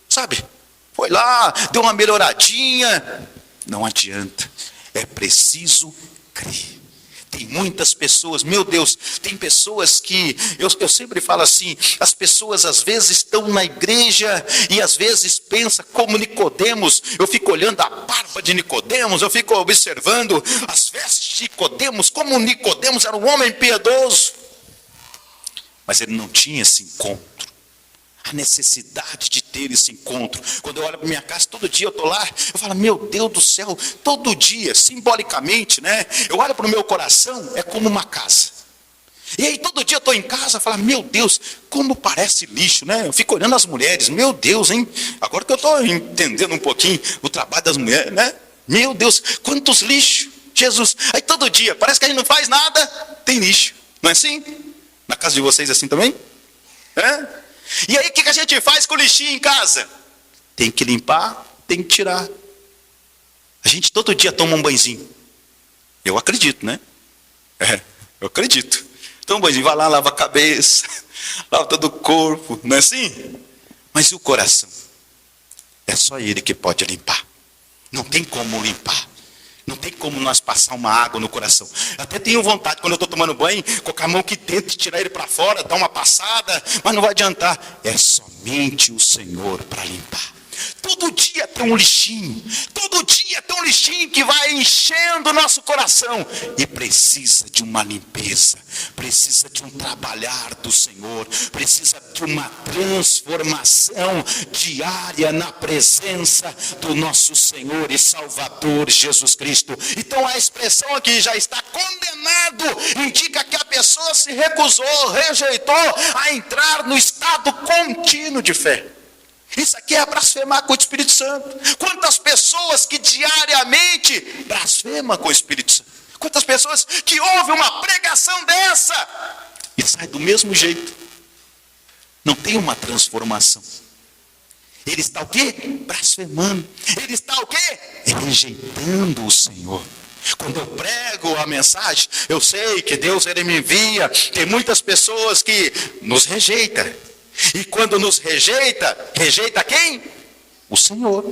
sabe? Foi lá, deu uma melhoradinha. Não adianta, é preciso crer. Tem muitas pessoas, meu Deus, tem pessoas que, eu sempre falo assim, as pessoas às vezes estão na igreja e às vezes pensam como Nicodemos. Eu fico olhando a barba de Nicodemos, eu fico observando as vestes de Nicodemos, como Nicodemos era um homem piedoso. Mas ele não tinha esse encontro. A necessidade de ter esse encontro. Quando eu olho para minha casa, todo dia eu estou lá, eu falo, meu Deus do céu, todo dia, simbolicamente, né? Eu olho para o meu coração, é como uma casa. E aí todo dia eu estou em casa, eu falo, meu Deus, como parece lixo, né? Eu fico olhando as mulheres, meu Deus, hein? Agora que eu estou entendendo um pouquinho o trabalho das mulheres, né? Meu Deus, quantos lixos, Jesus. Aí todo dia, parece que a gente não faz nada, tem lixo. Não é assim? Na casa de vocês é assim também? E aí o que a gente faz com o lixinho em casa? Tem que limpar, tem que tirar. A gente todo dia toma um banhozinho. Eu acredito, né? Eu acredito. Toma um banhozinho, vai lá, lava a cabeça, lava todo o corpo, não é assim? Mas e o coração? É só Ele que pode limpar. Não tem como limpar. Não tem como nós passar uma água no coração. Eu até tenho vontade, quando eu estou tomando banho, colocar a mão que tente tirar ele para fora, dar uma passada, mas não vai adiantar. É somente o Senhor para limpar. Todo dia tem um lixinho. Todo dia tem um lixinho que vai enchendo o nosso coração. E precisa de uma limpeza. Precisa de um trabalhar do Senhor. Precisa de uma transformação diária na presença do nosso Senhor e Salvador Jesus Cristo. Então a expressão aqui, já está condenado, indica que a pessoa se recusou, rejeitou a entrar no estado contínuo de fé. Isso aqui é blasfemar com o Espírito Santo. Quantas pessoas que diariamente blasfemam com o Espírito Santo? Quantas pessoas que ouvem uma pregação dessa e saem do mesmo jeito? Não tem uma transformação. Ele está o quê? Blasfemando. Ele está o quê? Rejeitando o Senhor. Quando eu prego a mensagem, eu sei que Deus ele me envia. Tem muitas pessoas que nos rejeitam. E quando nos rejeita, rejeita quem? O Senhor.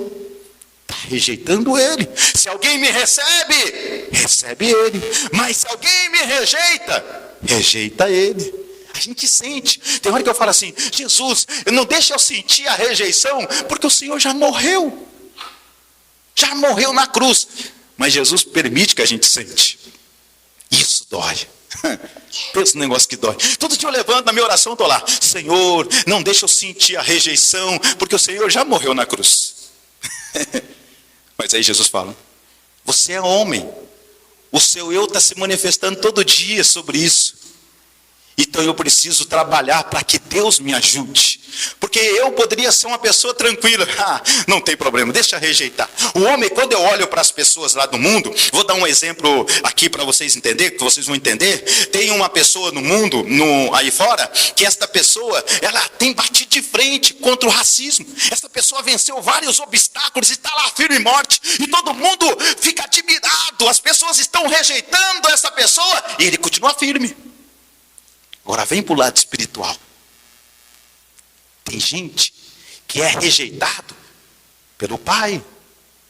Está rejeitando Ele. Se alguém me recebe, recebe Ele. Mas se alguém me rejeita, rejeita Ele. A gente sente. Tem hora que eu falo assim, Jesus, não deixa eu sentir a rejeição, porque o Senhor já morreu. Já morreu na cruz. Mas Jesus permite que a gente sente. Isso dói. Pensa no negócio que dói. Todo dia eu levanto na minha oração, estou lá, Senhor, não deixa eu sentir a rejeição, porque o Senhor já morreu na cruz. Mas aí Jesus fala, você é homem, o seu eu está se manifestando todo dia sobre isso. Então eu preciso trabalhar para que Deus me ajude. Porque eu poderia ser uma pessoa tranquila. Não tem problema, deixa eu rejeitar. O homem, quando eu olho para as pessoas lá do mundo, vou dar um exemplo aqui para vocês entenderem, que vocês vão entender. Tem uma pessoa no mundo, aí fora, que esta pessoa, ela tem batido de frente contra o racismo. Essa pessoa venceu vários obstáculos e está lá firme e morte. E todo mundo fica admirado. As pessoas estão rejeitando essa pessoa e ele continua firme. Agora vem para o lado espiritual. Tem gente que é rejeitado pelo pai,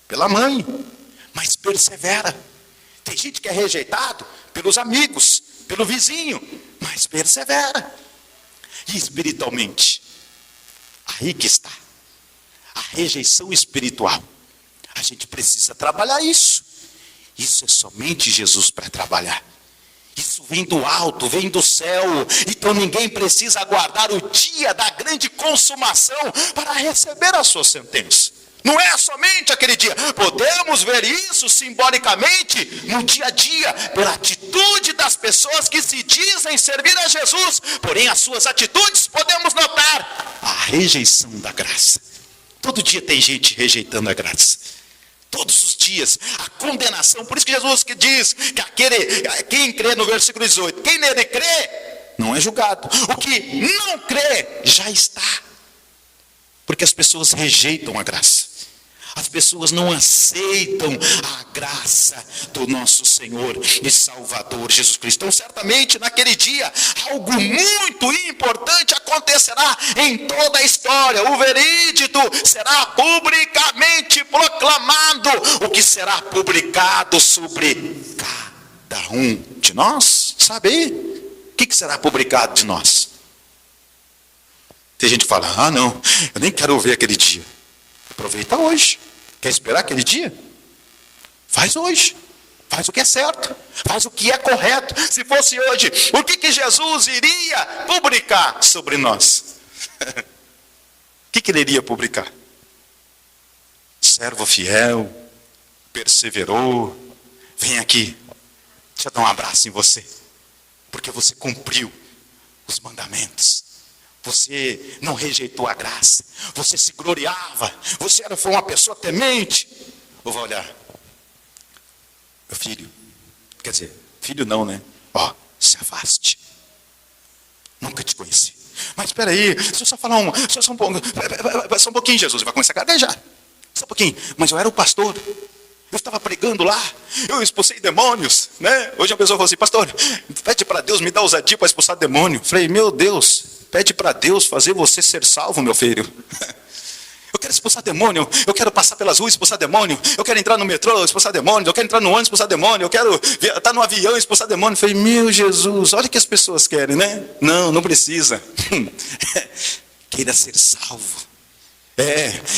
pela mãe, mas persevera. Tem gente que é rejeitado pelos amigos, pelo vizinho, mas persevera. E espiritualmente, aí que está a rejeição espiritual. A gente precisa trabalhar isso. Isso é somente Jesus para trabalhar. Isso vem do alto, vem do céu. Então ninguém precisa aguardar o dia da grande consumação para receber a sua sentença. Não é somente aquele dia. Podemos ver isso simbolicamente no dia a dia, pela atitude das pessoas que se dizem servir a Jesus. Porém, as suas atitudes podemos notar a rejeição da graça. Todo dia tem gente rejeitando a graça. Todos os dias, a condenação. Por isso que Jesus que diz que quem crê no versículo 18, quem nele crê, não é julgado. O que não crê, já está. Porque as pessoas rejeitam a graça. As pessoas não aceitam a graça do nosso Senhor e Salvador Jesus Cristo. Então, certamente, naquele dia, algo muito importante acontecerá em toda a história. O veredito será publicamente proclamado. O que será publicado sobre cada um de nós? Sabe aí? O que será publicado de nós? Tem gente que fala, não, eu nem quero ver aquele dia. Aproveita hoje. Quer esperar aquele dia? Faz hoje. Faz o que é certo. Faz o que é correto. Se fosse hoje, o que Jesus iria publicar sobre nós? O que ele iria publicar? Servo fiel, perseverou. Vem aqui. Deixa eu dar um abraço em você. Porque você cumpriu os mandamentos. Você não rejeitou a graça. Você se gloriava. Você foi uma pessoa temente. Eu vou olhar. Meu filho. Quer dizer, filho não, né? Se afaste. Nunca te conheci. Mas espera aí. Deixa eu só falar só um pouquinho, Jesus. Vai começar a gaguejar. Só um pouquinho. Mas eu era o pastor. Eu estava pregando lá, eu expulsei demônios, né? Hoje a pessoa falou assim, pastor, pede para Deus me dar ousadia para expulsar demônio. Falei, meu Deus, pede para Deus fazer você ser salvo, meu filho. Eu quero expulsar demônio, eu quero passar pelas ruas expulsar demônio, eu quero entrar no metrô expulsar demônio, eu quero entrar no ônibus expulsar demônio, eu quero estar no avião expulsar demônio. Falei, meu Jesus, olha o que as pessoas querem, né? Não precisa. Queira ser salvo.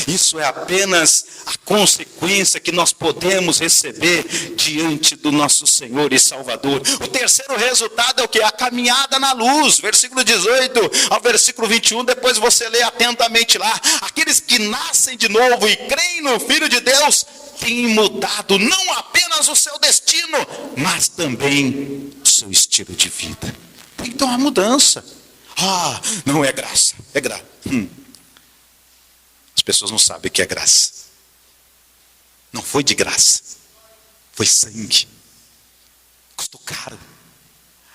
Isso é apenas a consequência que nós podemos receber diante do nosso Senhor e Salvador. O terceiro resultado é o que? A caminhada na luz, versículo 18 ao versículo 21, depois você lê atentamente lá. Aqueles que nascem de novo e creem no Filho de Deus, têm mudado não apenas o seu destino, mas também o seu estilo de vida. Então a mudança. Não é graça, é graça. As pessoas não sabem o que é graça. Não foi de graça. Foi sangue. Custou caro.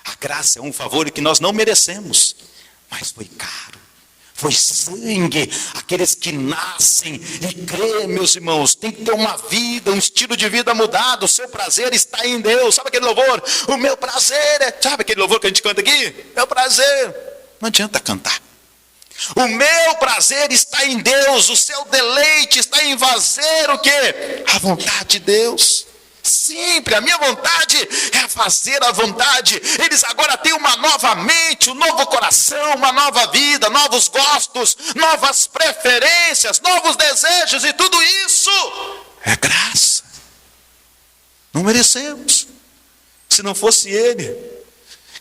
A graça é um favor que nós não merecemos. Mas foi caro. Foi sangue. Aqueles que nascem e creem, meus irmãos, tem que ter uma vida, um estilo de vida mudado. O seu prazer está em Deus. Sabe aquele louvor? O meu prazer é... Sabe aquele louvor que a gente canta aqui? Meu prazer. Não adianta cantar. O meu prazer está em Deus, o seu deleite está em fazer o quê? A vontade de Deus. Sempre, a minha vontade é fazer a vontade. Eles agora têm uma nova mente, um novo coração, uma nova vida, novos gostos, novas preferências, novos desejos, e tudo isso é graça. Não merecemos. Se não fosse Ele,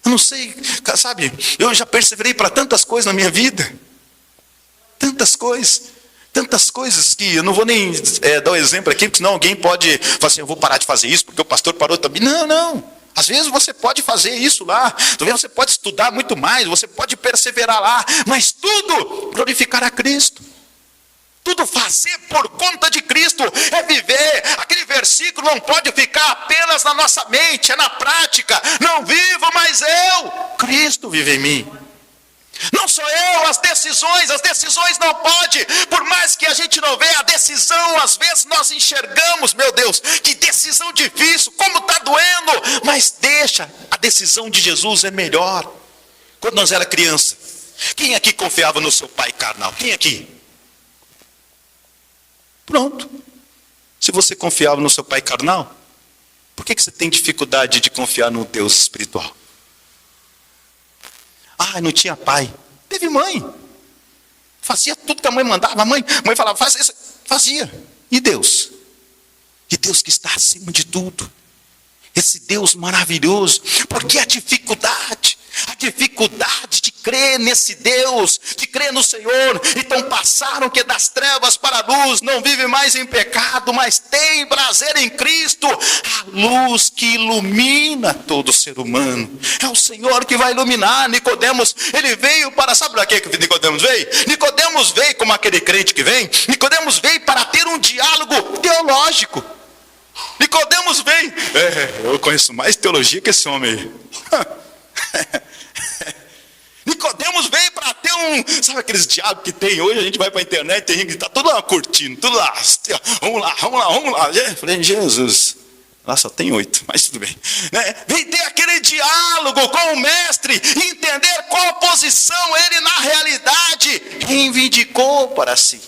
eu não sei, sabe, eu já perseverei para tantas coisas na minha vida. Tantas coisas que eu não vou nem dar o exemplo aqui, porque senão alguém pode falar assim, eu vou parar de fazer isso, porque o pastor parou também. Não. Às vezes você pode fazer isso lá, talvez você pode estudar muito mais, você pode perseverar lá, mas tudo glorificar a Cristo. Tudo fazer por conta de Cristo é viver. Aquele versículo não pode ficar apenas na nossa mente, é na prática. Não vivo mais eu, Cristo vive em mim. Não sou eu, as decisões não pode, por mais que a gente não vê a decisão, às vezes nós enxergamos, meu Deus, que decisão difícil, como está doendo, mas deixa, a decisão de Jesus é melhor. Quando nós era criança, quem aqui confiava no seu pai carnal? Quem aqui? Pronto. Se você confiava no seu pai carnal, por que você tem dificuldade de confiar no Deus espiritual? Ah, não tinha pai. Teve mãe. Fazia tudo que a mãe mandava. A mãe falava, faz isso. Fazia. E Deus? E Deus que está acima de tudo. Esse Deus maravilhoso. Porque a dificuldade de crer nesse Deus, de crer no Senhor. Então passaram que das trevas para a luz, não vive mais em pecado, mas tem prazer em Cristo, a luz que ilumina todo ser humano. É o Senhor que vai iluminar. Nicodemos, ele veio para, sabe para que Nicodemos veio? Nicodemos veio como aquele crente que vem. Nicodemos veio para ter um diálogo teológico. Nicodemos veio. Eu conheço mais teologia que esse homem aí. Nicodemos veio para ter sabe aqueles diálogos que tem hoje? A gente vai para a internet, tem gente que está tudo lá curtindo, tudo lá, vamos lá. Eu falei, Jesus, lá só tem 8, mas tudo bem, né? Vem ter aquele diálogo com o mestre, entender qual posição ele na realidade reivindicou para si.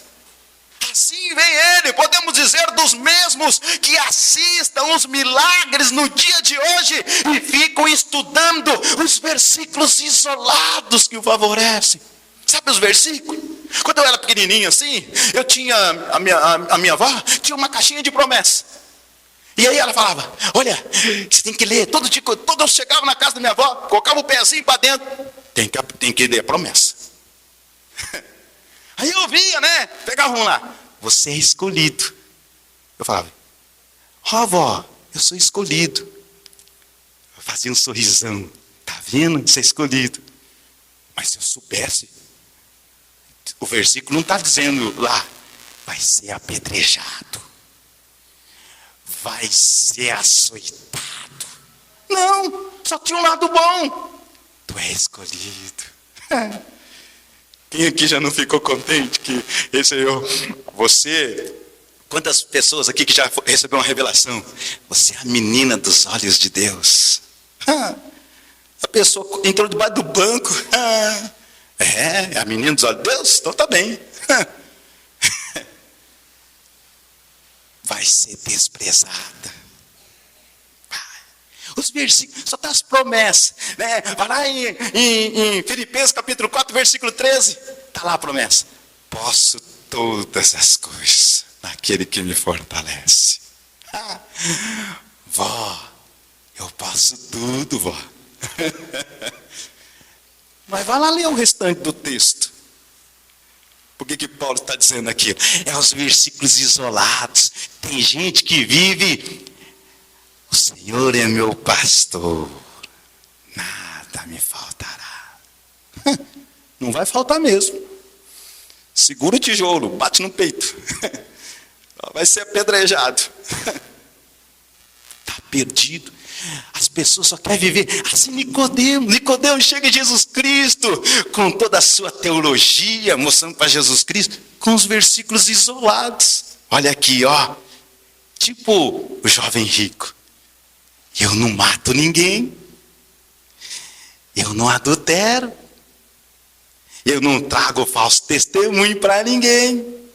Assim vem ele, podemos dizer, dos mesmos que assistam os milagres no dia de hoje e ficam estudando os versículos isolados que o favorecem. Sabe os versículos? Quando eu era pequenininho assim, eu tinha, a minha avó tinha uma caixinha de promessa. E aí ela falava, olha, você tem que ler, todo dia, quando eu chegava na casa da minha avó, colocava o pezinho para dentro, tem que ler a promessa. Aí eu via, né? Pegava um lá. Você é escolhido. Eu falava, avó, eu sou escolhido. Eu fazia um sorrisão. Tá vendo? Você é escolhido. Mas se eu soubesse, o versículo não está dizendo lá, vai ser apedrejado. Vai ser açoitado. Não, só tinha um lado bom. Tu é escolhido. Quem aqui já não ficou contente que recebeu? Você, quantas pessoas aqui que já recebeu uma revelação? Você é a menina dos olhos de Deus. A pessoa entrou debaixo do banco. É a menina dos olhos de Deus? Então tá bem. Vai ser desprezada. Os versículos, só está as promessas, né? Vai lá em Filipenses capítulo 4, versículo 13, está lá a promessa. Posso todas as coisas naquele que me fortalece. Vó, eu posso tudo, vó. Mas vai lá ler o restante do texto. Por que Paulo está dizendo aquilo? É os versículos isolados. Tem gente que vive... O Senhor é meu pastor, nada me faltará. Não vai faltar mesmo. Segura o tijolo, bate no peito. Vai ser apedrejado. Está perdido. As pessoas só querem viver assim. Nicodemo chega em Jesus Cristo com toda a sua teologia, mostrando para Jesus Cristo com os versículos isolados. Olha aqui, ó. Tipo o jovem rico. Eu não mato ninguém. Eu não adultero. Eu não trago falso testemunho para ninguém.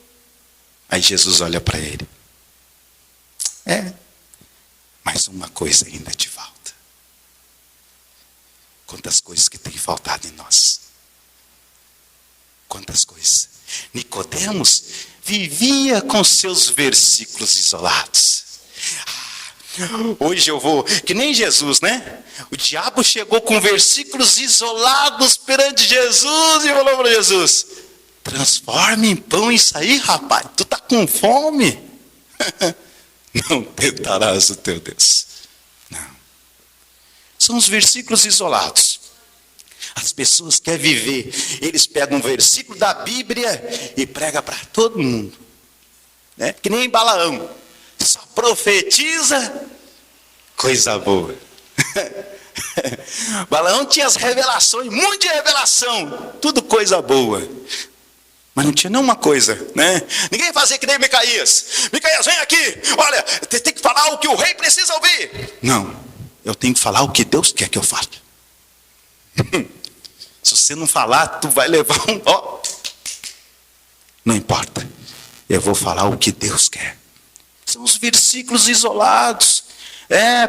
Aí Jesus olha para ele. Mas uma coisa ainda te falta. Quantas coisas que tem faltado em nós. Quantas coisas. Nicodemos vivia com seus versículos isolados. Hoje eu vou, que nem Jesus, né? O diabo chegou com versículos isolados perante Jesus e falou para Jesus: transforme em pão isso aí, rapaz, tu tá com fome. Não tentarás o teu Deus. Não. São os versículos isolados. As pessoas querem viver, eles pegam um versículo da Bíblia e pregam para todo mundo, né? Que nem Balaão, só profetiza coisa boa. Balaão tinha as revelações, muito de revelação, tudo coisa boa, mas não tinha nenhuma coisa, né? Ninguém fazia que nem Micaías. Micaías, vem aqui, olha, tem que falar o que o rei precisa ouvir. Não, eu tenho que falar o que Deus quer que eu fale. Se você não falar, tu vai levar um ó. Não importa, eu vou falar o que Deus quer. São os versículos isolados.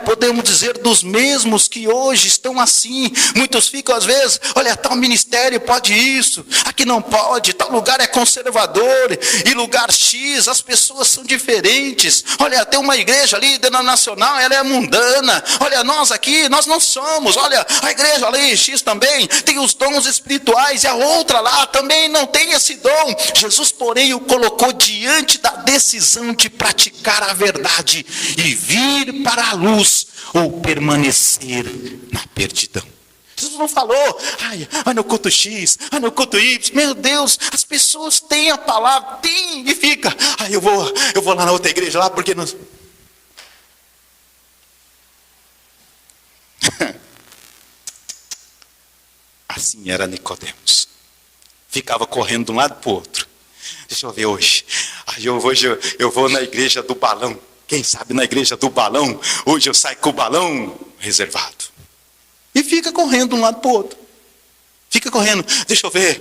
Podemos dizer dos mesmos que hoje estão assim. Muitos ficam às vezes, olha, tal ministério pode isso, aqui não pode, tal lugar é conservador, e lugar X, as pessoas são diferentes. Olha, tem uma igreja ali denominacional, ela é mundana. Olha, nós aqui, nós não somos. Olha, a igreja ali, X também, tem os dons espirituais, e a outra lá também não tem esse dom. Jesus, porém, o colocou diante da decisão de praticar a verdade e vir para a luz ou permanecer na perdição. Jesus não falou, ai no culto X, ai no culto Y. Meu Deus, as pessoas têm a palavra, têm e fica. Eu vou lá na outra igreja lá porque não. Assim era Nicodemos. Ficava correndo de um lado para o outro. Deixa eu ver hoje. Hoje eu vou na igreja do balão. Quem sabe na igreja do balão, hoje eu saio com o balão reservado. E fica correndo de um lado para o outro. Fica correndo, deixa eu ver.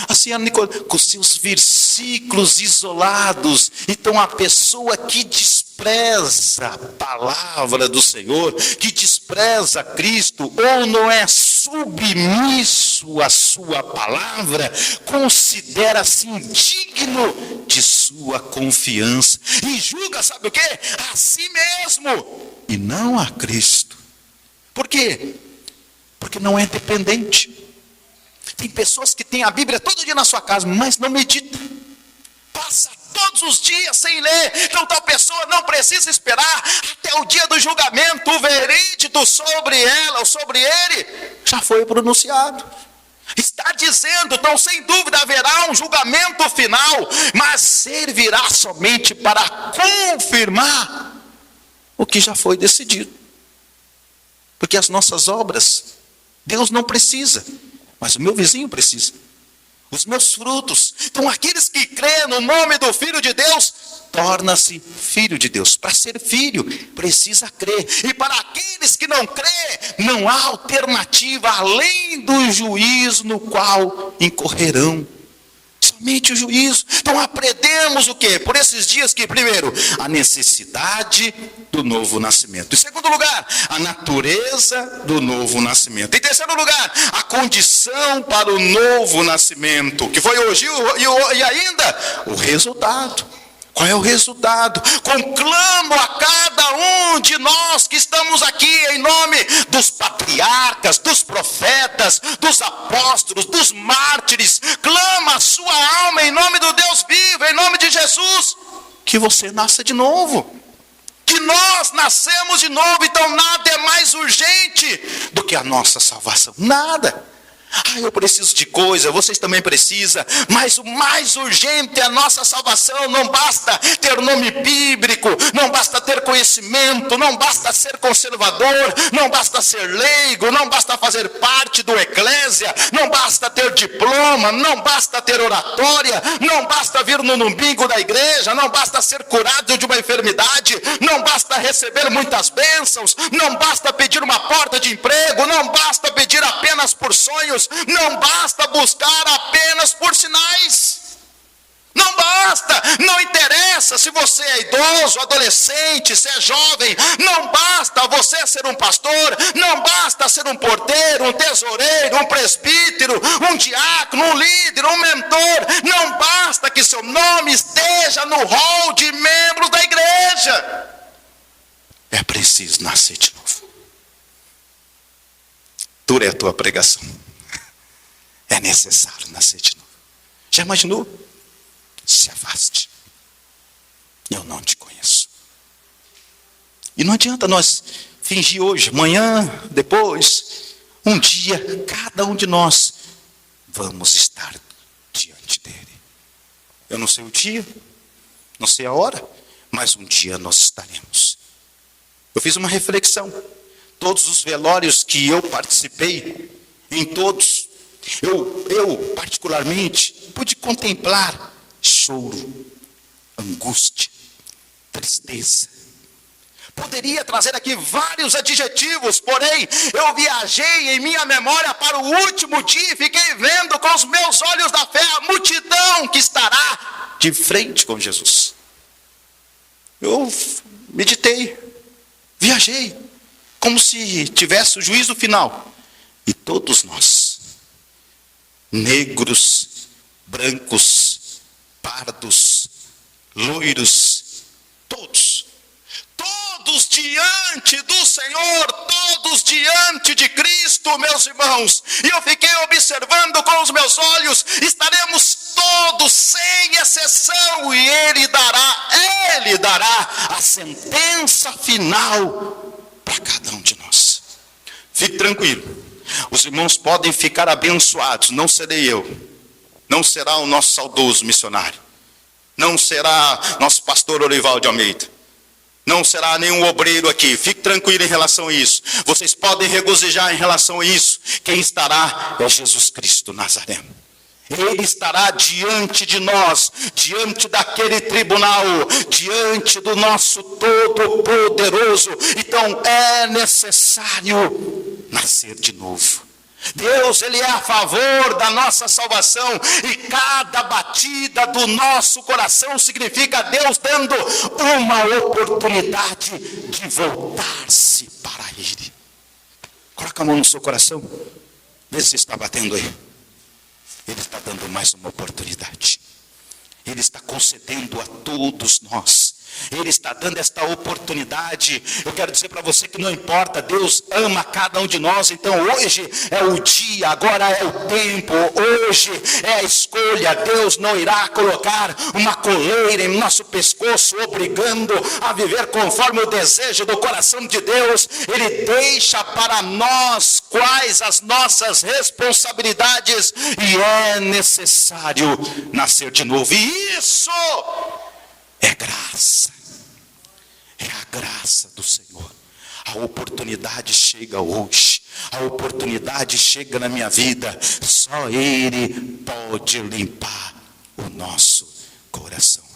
Assim a Nicodemo, com seus versículos isolados. Então a pessoa que despreza a palavra do Senhor, que despreza Cristo, ou não é submisso à sua palavra, considera-se indigno de sua confiança. E julga, sabe o quê? A si mesmo, e não a Cristo. Por quê? Porque não é dependente. Tem pessoas que têm a Bíblia todo dia na sua casa, mas não medita. Passa todos os dias sem ler. Então tal pessoa não precisa esperar até o dia do julgamento. O veredito sobre ela ou sobre ele já foi pronunciado. Está dizendo, então sem dúvida haverá um julgamento final, mas servirá somente para confirmar o que já foi decidido. Porque as nossas obras, Deus não precisa, mas o meu vizinho precisa. Os meus frutos. Então aqueles que crêem no nome do Filho de Deus, torna-se filho de Deus. Para ser filho, precisa crer. E para aqueles que não crêem, não há alternativa além do juízo no qual incorrerão. Somente o juízo. Então aprendemos o quê? Por esses dias que, primeiro, a necessidade do novo nascimento. Em segundo lugar, a natureza do novo nascimento. Em terceiro lugar, a condição para o novo nascimento, que foi hoje e ainda o resultado. Qual é o resultado? Conclamo a cada um de nós que estamos aqui em nome dos patriarcas, dos profetas, dos apóstolos, dos mártires. Clama a sua alma em nome do Deus vivo, em nome de Jesus, que você nasça de novo. Que nós nascemos de novo. Então nada é mais urgente do que a nossa salvação. Nada. Eu preciso de coisa, vocês também precisam, mas o mais urgente é a nossa salvação. Não basta ter nome bíblico, não basta ter conhecimento, não basta ser conservador, não basta ser leigo, não basta fazer parte do eclésia, não basta ter diploma, não basta ter oratória, não basta vir no domingo da igreja, não basta ser curado de uma enfermidade, não basta receber muitas bênçãos, não basta pedir uma porta de emprego, não basta pedir apenas por sonhos, não basta buscar apenas por sinais. Não basta, não interessa se você é idoso, adolescente, se é jovem, não basta você ser um pastor, não basta ser um porteiro, um tesoureiro, um presbítero, um diácono, um líder, um mentor, não basta que seu nome esteja no hall de membros da igreja. É preciso nascer de novo. Dura é a tua pregação. É necessário nascer de novo. Já imaginou? Se afaste. Eu não te conheço. E não adianta nós fingir hoje, amanhã, depois, um dia, cada um de nós vamos estar diante dele. Eu não sei o dia, não sei a hora, mas um dia nós estaremos. Eu fiz uma reflexão. Todos os velórios que eu participei, em todos, eu particularmente pude contemplar choro, angústia, tristeza. Poderia trazer aqui vários adjetivos, porém eu viajei em minha memória para o último dia e fiquei vendo com os meus olhos da fé a multidão que estará de frente com Jesus. Eu meditei, viajei, como se tivesse o juízo final. E todos nós, negros, brancos, pardos, loiros, todos diante do Senhor, todos diante de Cristo, meus irmãos. E eu fiquei observando com os meus olhos, estaremos todos, sem exceção, e Ele dará a sentença final para cada um de nós. Fique tranquilo, os irmãos podem ficar abençoados, não serei eu, não será o nosso saudoso missionário, não será nosso pastor Orivaldo de Almeida, não será nenhum obreiro aqui. Fique tranquilo em relação a isso. Vocês podem regozijar em relação a isso. Quem estará é Jesus Cristo Nazareno. Ele estará diante de nós, diante daquele tribunal, diante do nosso Todo-Poderoso. Então é necessário nascer de novo. Deus, Ele é a favor da nossa salvação, e cada batida do nosso coração significa Deus dando uma oportunidade de voltar-se para Ele. Coloca a mão no seu coração, vê se está batendo aí. Ele está dando mais uma oportunidade. Ele está concedendo a todos nós. Ele está dando esta oportunidade. Eu quero dizer para você que não importa, Deus ama cada um de nós. Então hoje é o dia, agora é o tempo, hoje é a escolha. Deus não irá colocar uma coleira em nosso pescoço, obrigando a viver conforme o desejo do coração de Deus. Ele deixa para nós quais as nossas responsabilidades, e é necessário nascer de novo. E isso é graça, é a graça do Senhor. A oportunidade chega hoje, a oportunidade chega na minha vida. Só Ele pode limpar o nosso coração.